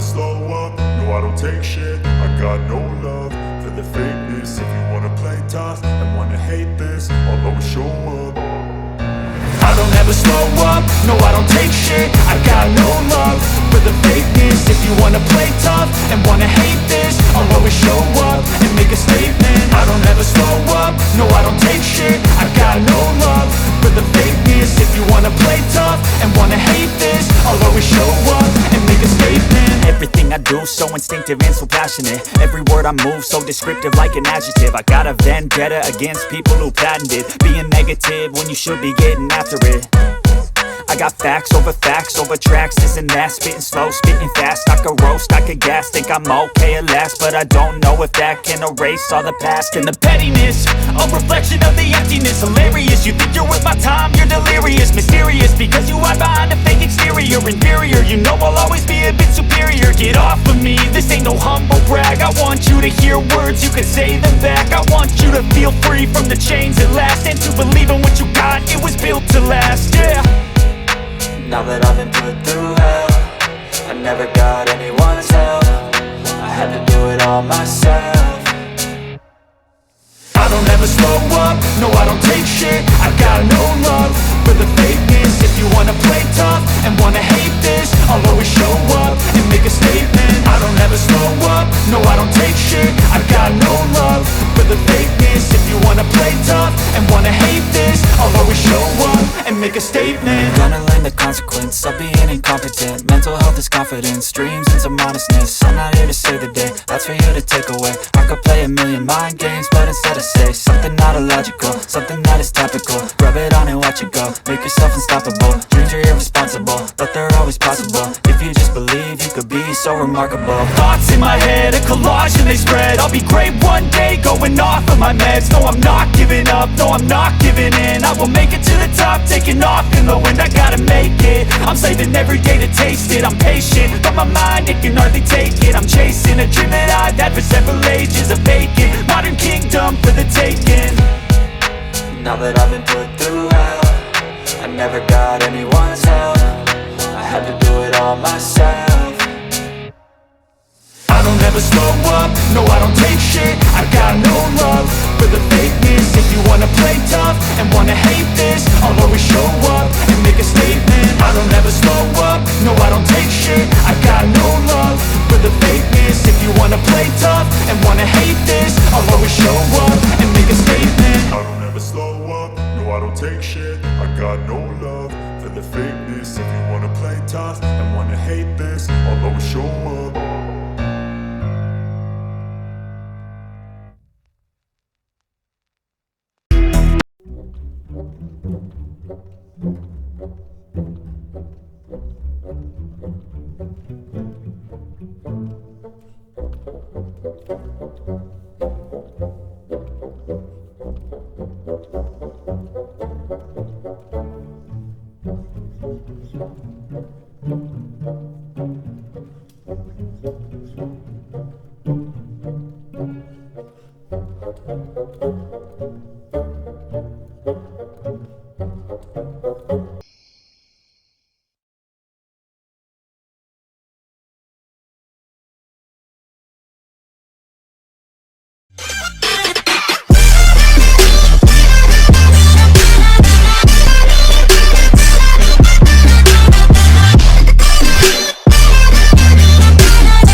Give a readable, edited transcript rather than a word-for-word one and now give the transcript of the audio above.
slow up, no I don't take shit. I got no love for the fakeness. If you wanna play tough and wanna hate this, I'll always show up. I don't ever slow up, no I don't take shit. I got no love for the fakeness. If you wanna play tough and wanna hate this, I'll always show up and make a statement. I don't ever slow up, no I don't take shit. I got no love for the fakeness. If you wanna play tough and wanna hate this, I'll always show up and make a statement. Everything I do so instinctive and so passionate. Every word I move so descriptive like an adjective. I got a vendetta against people who patented being negative when you should be getting after it. I got facts over tracks, this and that. Spitting slow, spitting fast, I could roast, I could gas. Think I'm okay at last, but I don't know if that can erase all the past. And the pettiness, a reflection of the emptiness. Hilarious, you think you're worth my time, you're delirious. Mysterious, because you hide behind a fake exterior. Inferior, you know I'll always be a bit superior. Get off of me, this ain't no humble brag. I want you to hear words, you can say them back. I want you to feel free from the chains at last, and to believe in what you got, it was built to last, yeah. Now that I've been put through hell, I never got anyone's help. I had to do it all myself. I don't ever slow up, no I don't take shit. I got no love for the fakeness. If you wanna play tough and wanna hate this, I'll always show up and make a statement. I don't ever slow up, no I don't take shit. I got no love for the fakeness. If you wanna play tough and wanna hate this, I'll always show up and make a statement. Gonna learn the consequence of being incompetent. Mental health is confidence, dreams and some modestness. I'm not here to save the day, that's for you to take away. I could play a million mind games, but instead I say something not illogical, something that is topical. Rub it on and watch it go, make yourself unstoppable. Dreams are irresponsible, but they're always possible. If you just believe, you could be so remarkable. Thoughts in my head, a collage and they spread. I'll be great one day, going off of my meds. No, I'm not giving up, no, I'm not giving in. I will make it to the top, taking off in the wind. I gotta make it, I'm saving every day to taste it. I'm patient, but my mind, it can hardly take it. I'm chasing a dream that I've had for several ages. A vacant, modern kingdom for the taking. Now that I've been put through hell, I never got anyone's help. I had to do it all myself. I don't ever slow up, no I don't take shit. I got no love for the fakeness. If you wanna play tough and wanna hate this, I'll always show up and make a statement. I don't ever slow up, no I don't take shit. I got no love for the fakeness. If you wanna play tough and wanna hate this, I'll always show up and make a statement. I don't ever slow up, no I don't take shit. I got no love for the fakeness. If you wanna play tough and wanna hate this, I'll always show up.